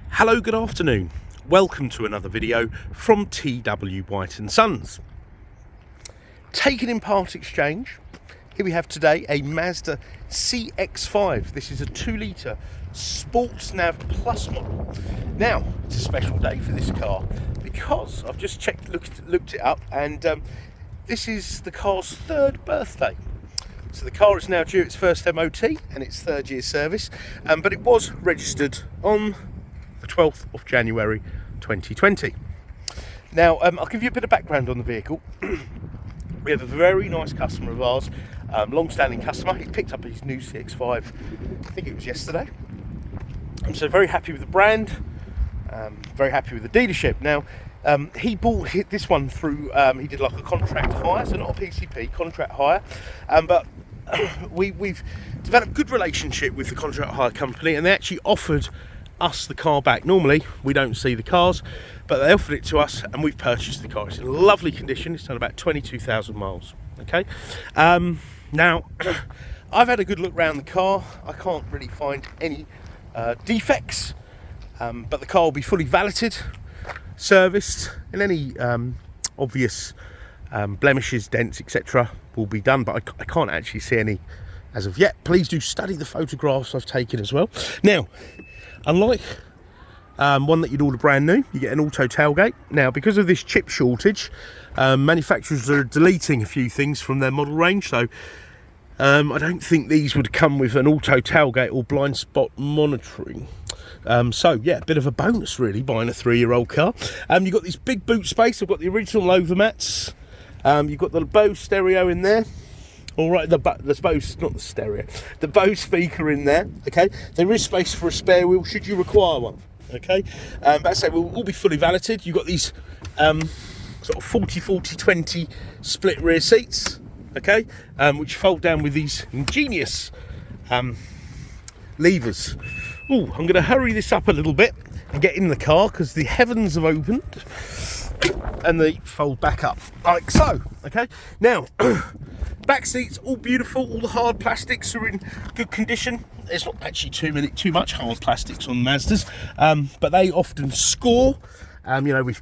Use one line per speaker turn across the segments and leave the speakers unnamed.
Hello, good afternoon. Welcome to another video from TW White & Sons. Taken in part exchange, here we have today a Mazda CX-5. This is a 2-litre Sport Nav Plus model. Now, it's a special day for this car because I've just looked it up, and this is the car's third birthday. So the car is now due its first MOT and its third year service, but it was registered on the 12th of January 2020. Now, I'll give you a bit of background on the vehicle. We have a very nice customer of ours, long-standing customer. He picked up his new CX-5, I think it was yesterday. I'm so very happy with the brand, very happy with the dealership. Now, he bought this one through, he did like a contract hire, so not a PCP, contract hire, but we've developed a good relationship with the contract hire company, and they actually offered us the car back. Normally we don't see the cars, but they offered it to us and we've purchased the car. It's in lovely condition. It's done about 22,000 miles. Okay, now I've had a good look around the car. I can't really find any defects, but the car will be fully valeted, serviced, and any obvious blemishes, dents, etc. will be done, but I can't actually see any as of yet. Please do study the photographs I've taken as well. Now, unlike one that you'd order brand new, you get an auto tailgate. Now, because of this chip shortage, manufacturers are deleting a few things from their model range, so I don't think these would come with an auto tailgate or blind spot monitoring. So yeah, a bit of a bonus really buying a 3-year-old car. You've got this big boot space. I've got the original overmats. You've got the BOSE stereo in there. All right, the BOSE, not the stereo, the BOSE speaker in there. Okay, there is space for a spare wheel should you require one. Okay, but as I say, we'll all be fully valeted. You've got these sort of 40-40-20 split rear seats. Okay, which fold down with these ingenious levers. Oh, I'm going to hurry this up a little bit and get in the car because the heavens have opened and they fold back up like so. Okay, now back seats all beautiful. All the hard plastics are in good condition. There's not actually too much hard plastics on Mazdas, but they often score. We've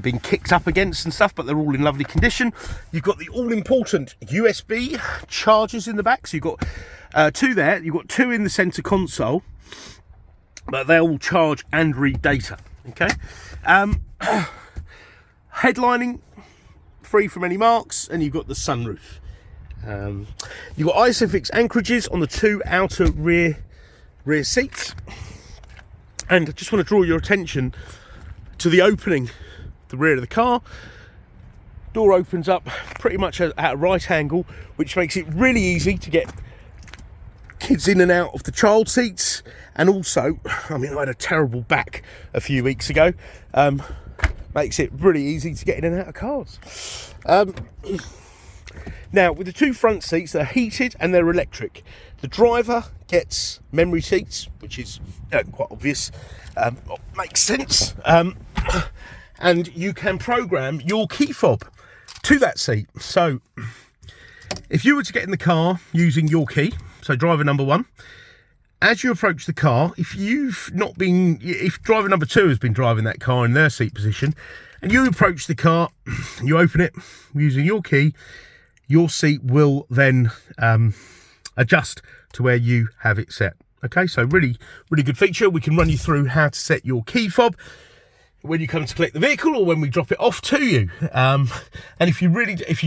been kicked up against and stuff, but they're all in lovely condition. You've got the all-important USB chargers in the back, so you've got 2 there. You've got 2 in the centre console, but they all charge and read data. Okay, headlining free from any marks, and you've got the sunroof. You've got ISOFIX anchorages on the 2 outer rear seats, and I just want to draw your attention to the opening, the rear of the car. Door opens up pretty much at a right angle, which makes it really easy to get kids in and out of the child seats. And also, I had a terrible back a few weeks ago. Makes it really easy to get in and out of cars. Now, with the 2 front seats, they're heated and they're electric. The driver gets memory seats, which is quite obvious. Makes sense. And you can program your key fob to that seat. So if you were to get in the car using your key, so driver number 1, as you approach the car, if driver number 2 has been driving that car in their seat position, and you approach the car, you open it using your key, your seat will then adjust to where you have it set. Okay, so really, really good feature. We can run you through how to set your key fob when you come to collect the vehicle or when we drop it off to you. And if you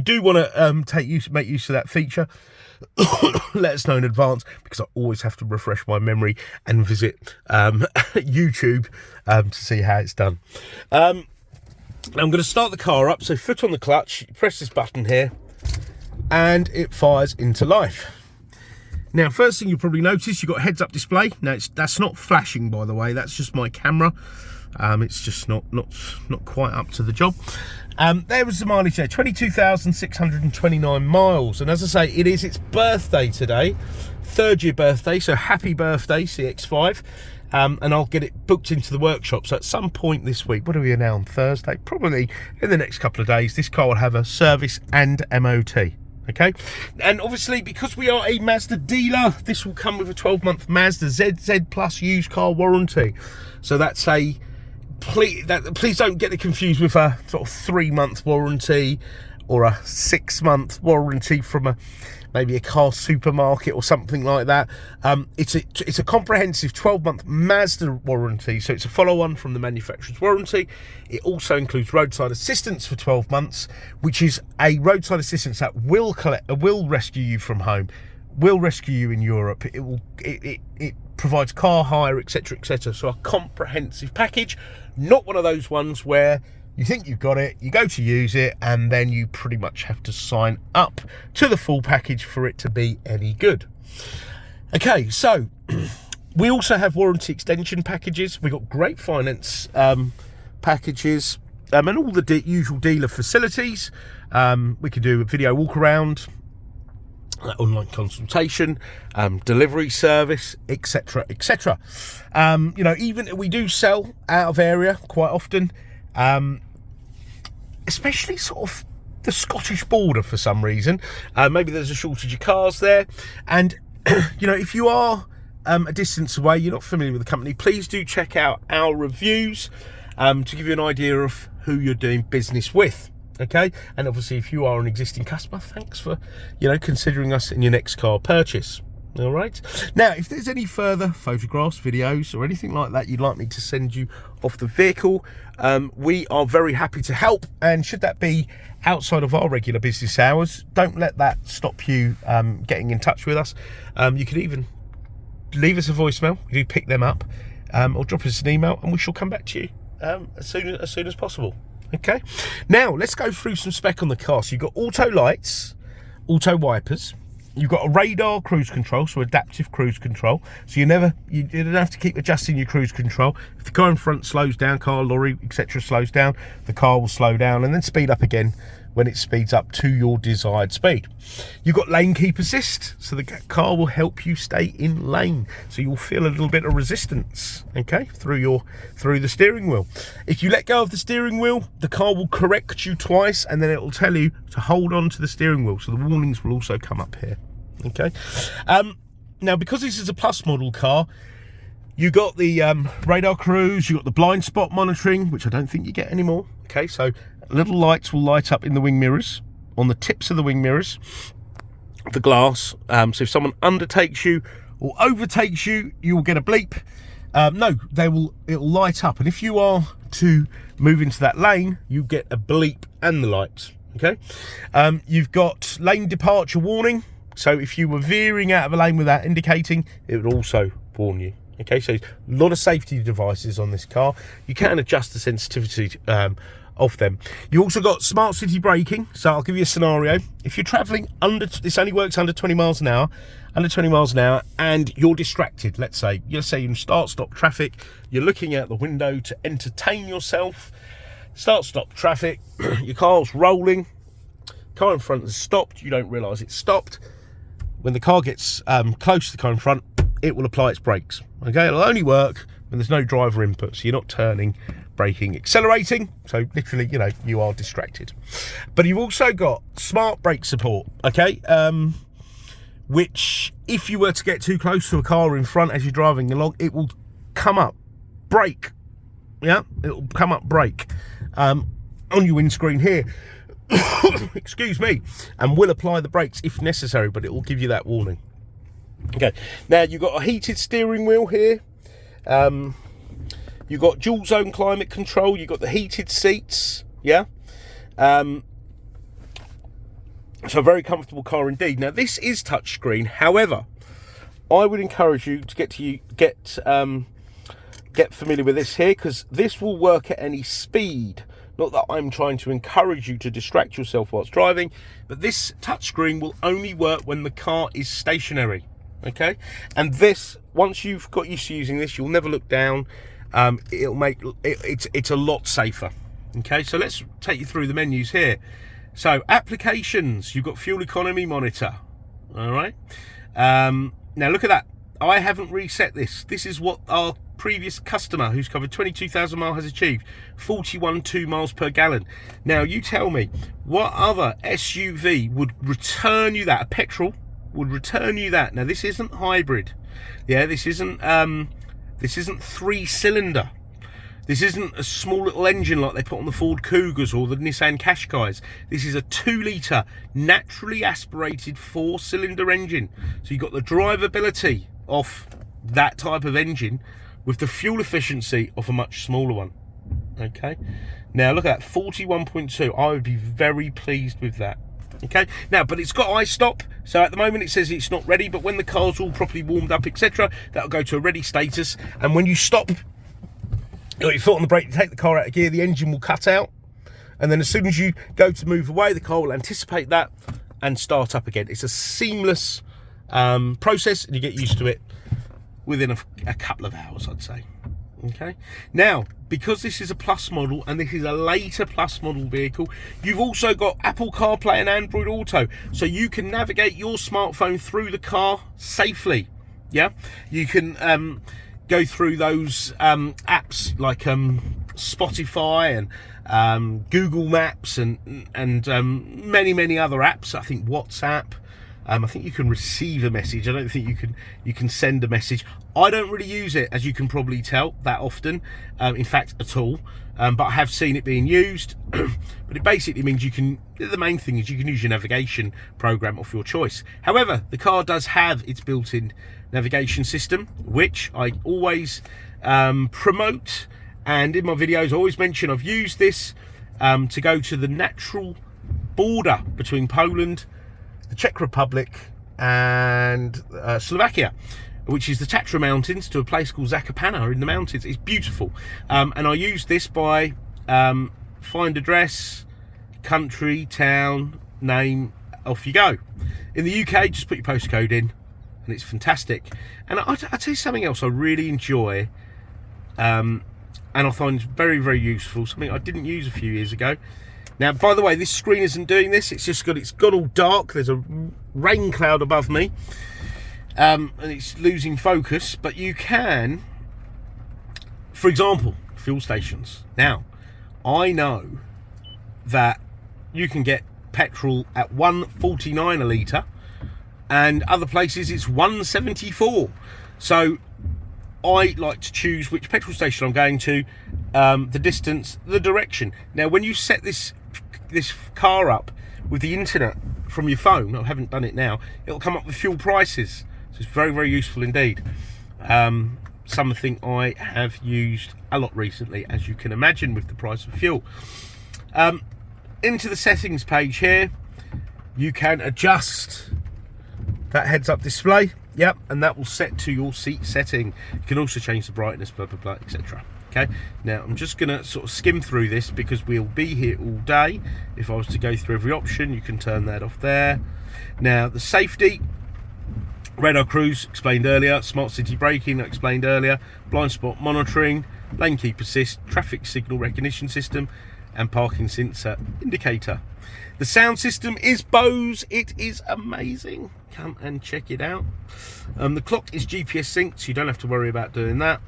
do want to make use of that feature, let us know in advance, because I always have to refresh my memory and visit YouTube to see how it's done. I'm going to start the car up, so foot on the clutch, press this button here, and it fires into life. Now, first thing you'll probably notice, you've got a heads-up display. Now, that's not flashing, by the way. That's just my camera. It's just not quite up to the job. There was the mileage there, 22,629 miles. And as I say, it is its birthday today, 3rd year birthday. So happy birthday, CX-5. And I'll get it booked into the workshop. So at some point this week, what are we now on Thursday? Probably in the next couple of days, this car will have a service and MOT. Okay, and obviously because we are a Mazda dealer, this will come with a 12-month Mazda ZZ Plus used car warranty. So that's a please don't get it confused with a sort of 3-month warranty or a 6-month warranty from maybe a car supermarket or something like that. It's a comprehensive 12-month Mazda warranty, so it's a follow-on from the manufacturer's warranty. It also includes roadside assistance for 12 months, which is a roadside assistance that will rescue you from home, will rescue you in Europe. It provides car hire, etc., etc. So a comprehensive package, not one of those ones where you think you've got it, you go to use it, and then you pretty much have to sign up to the full package for it to be any good. Okay, so we also have warranty extension packages. We've got great finance packages and all the usual dealer facilities. We can do a video walk around, online consultation, delivery service, etc., etc. Even we do sell out of area quite often. Especially sort of the Scottish border for some reason. Maybe there's a shortage of cars there, and if you are a distance away, you're not familiar with the company, please do check out our reviews to give you an idea of who you're doing business with. Okay, and obviously if you are an existing customer, thanks for considering us in your next car purchase. All right, now if there's any further photographs, videos or anything like that you'd like me to send you off the vehicle, we are very happy to help, and should that be outside of our regular business hours, don't let that stop you getting in touch with us. You can even leave us a voicemail, we do pick them up, or drop us an email and we shall come back to you as soon as possible. Okay, now let's go through some spec on the car. So you've got auto lights, auto wipers. You've got a radar cruise control, so adaptive cruise control. So you don't have to keep adjusting your cruise control. If the car in front slows down, car, lorry, etc. slows down, the car will slow down and then speed up again when it speeds up to your desired speed. You've got lane keep assist, so the car will help you stay in lane. So you'll feel a little bit of resistance, okay, through the steering wheel. If you let go of the steering wheel, the car will correct you twice, and then it will tell you to hold on to the steering wheel. So the warnings will also come up here, okay. Now, because this is a plus model car, you got the radar cruise, you got the blind spot monitoring, which I don't think you get anymore. Okay, so little lights will light up in the wing mirrors, on the tips of the wing mirrors, the glass. So if someone undertakes you or overtakes you, you will get a bleep. It'll light up, and if you are to move into that lane, you get a bleep and the lights. Okay, you've got lane departure warning. So if you were veering out of a lane without indicating, it would also warn you. Okay, so a lot of safety devices on this car. You can adjust the sensitivity of them. You also got smart city braking. So I'll give you a scenario. If you're traveling this only works under 20 miles an hour, and you're distracted, let's say you're in start-stop traffic, you're looking out the window to entertain yourself, start-stop traffic, your car's rolling, car in front has stopped, you don't realise it's stopped. When the car gets close to the car in front, it will apply its brakes. Okay, it'll only work when there's no driver input, so you're not turning, braking, accelerating. So literally, you are distracted. But you've also got smart brake support. Okay, which if you were to get too close to a car in front as you're driving along, it will come up brake. Yeah, it will come up brake on your windscreen here. Excuse me, and will apply the brakes if necessary, but it will give you that warning. Okay, now you've got a heated steering wheel here. You've got dual zone climate control. You've got the heated seats. Yeah. So a very comfortable car indeed. Now this is touchscreen. However, I would encourage you to get familiar with this here, because this will work at any speed. Not that I'm trying to encourage you to distract yourself whilst driving, but this touchscreen will only work when the car is stationary. Okay, and this, once you've got used to using this, you'll never look down. It'll make it's a lot safer. Okay, so let's take you through the menus here. So applications, you've got fuel economy monitor. All right, now look at that. I haven't reset this. This is what our previous customer, who's covered 22,000 miles, has achieved. 41.2 miles per gallon. Now, you tell me, what other SUV would return you that? A petrol would return you that. Now, this isn't hybrid. Yeah, this isn't 3-cylinder. This isn't a small little engine like they put on the Ford Cougars or the Nissan Qashqais. This is a 2-litre naturally aspirated 4-cylinder engine. So you've got the drivability of that type of engine with the fuel efficiency of a much smaller one. Okay, now look at that, 41.2. I would be very pleased with that. Okay, now, but it's got iStop, so at the moment it says it's not ready, but when the car's all properly warmed up, etc., that'll go to a ready status. And when you stop, you got your foot on the brake, you take the car out of gear, the engine will cut out, and then as soon as you go to move away, the car will anticipate that and start up again. It's a seamless process, and you get used to it within a couple of hours, I'd say. Okay, now, because this is a Plus model and this is a later Plus model vehicle, you've also got Apple CarPlay and Android Auto, so you can navigate your smartphone through the car safely. Yeah, you can go through those apps like Spotify and Google Maps and many other apps. I think WhatsApp. I think you can receive a message. I don't think you can send a message. I don't really use it, as you can probably tell, that often, in fact, at all. But I have seen it being used. But it basically means you can, the main thing is you can use your navigation program of your choice. However, the car does have its built-in navigation system, which I always promote. And in my videos, I always mention I've used this to go to the natural border between Poland, the Czech Republic and Slovakia, which is the Tatra Mountains, to a place called Zakopane in the mountains. It's beautiful. And I use this by find address, country, town, name, off you go. In the UK, just put your postcode in and it's fantastic. And I'll tell you something else I really enjoy, and I find very useful, something I didn't use a few years ago. Now, by the way, this screen isn't doing this. It's got all dark. There's a rain cloud above me, and it's losing focus. But you can, for example, fuel stations. Now, I know that you can get petrol at 1.49 a litre, and other places it's 1.74. So I like to choose which petrol station I'm going to, the distance, the direction. Now, when you set this car up with the internet from your phone, I haven't done it now, it'll come up with fuel prices. So it's very useful indeed. Something I have used a lot recently, as you can imagine, with the price of fuel. Into the settings page here, you can adjust that heads-up display. Yep, and that will set to your seat setting. You can also change the brightness, blah blah blah, etc. Okay, now I'm just gonna sort of skim through this because we'll be here all day. If I was to go through every option, you can turn that off there. Now, the safety, radar cruise, explained earlier. Smart city braking, explained earlier. Blind spot monitoring, lane keep assist, traffic signal recognition system, and parking sensor indicator. The sound system is BOSE. It is amazing. Come and check it out. The clock is GPS synced, so you don't have to worry about doing that.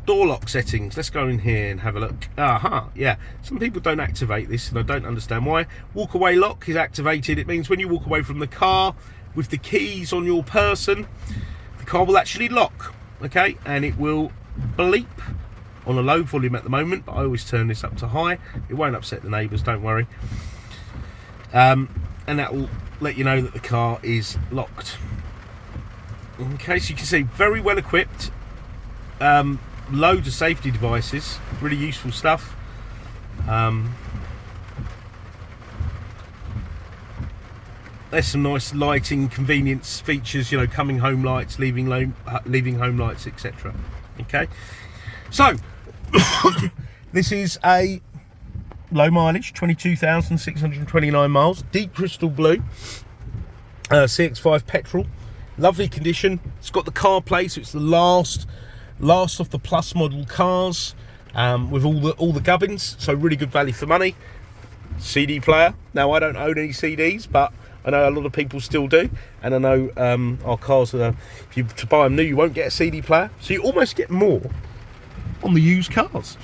Door lock settings. Let's go in here and have a look. Yeah. Some people don't activate this, and I don't understand why. Walk away lock is activated. It means when you walk away from the car with the keys on your person, the car will actually lock. Okay, and it will bleep on a low volume at the moment, but I always turn this up to high. It won't upset the neighbours, don't worry. And that will let you know that the car is locked. Okay, so you can see, very well equipped. Loads of safety devices, really useful stuff. There's some nice lighting convenience features, you know, coming home lights, leaving home lights, etc. Okay, so this is a low mileage, 22,629 miles, deep crystal blue, CX-5 petrol, lovely condition. It's got the CarPlay, so it's the last of the Plus model cars, with all the gubbins, so really good value for money. CD player. Now, I don't own any CDs, but I know a lot of people still do, and I know our cars, if you to buy them new, you won't get a CD player, so you almost get more on the used cars.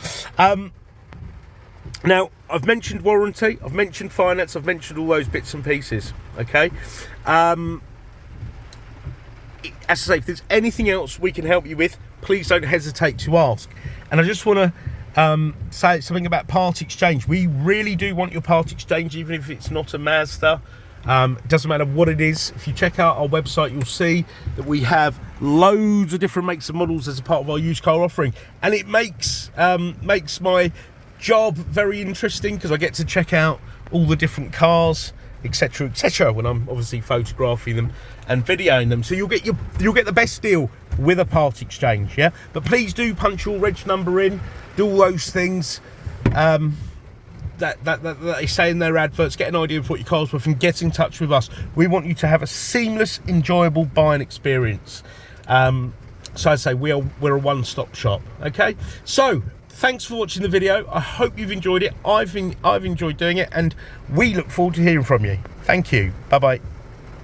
Now, I've mentioned warranty, I've mentioned finance, I've mentioned all those bits and pieces, okay? As I say, if there's anything else we can help you with, please don't hesitate to ask. And I just want to say something about part exchange. We really do want your part exchange, even if it's not a Mazda. It doesn't matter what it is. If you check out our website, you'll see that we have loads of different makes and models as a part of our used car offering, and it makes my job very interesting, because I get to check out all the different cars, etc., etc., when I'm obviously photographing them and videoing them. So you'll get the best deal with a part exchange, yeah. But please do punch your reg number in, do all those things that they say in their adverts. Get an idea of what your car's worth and get in touch with us. We want you to have a seamless, enjoyable buying experience. So I'd say we're a one-stop shop. Okay, so thanks for watching the video. I hope you've enjoyed it. I've enjoyed doing it, and we look forward to hearing from you. Thank you. Bye bye.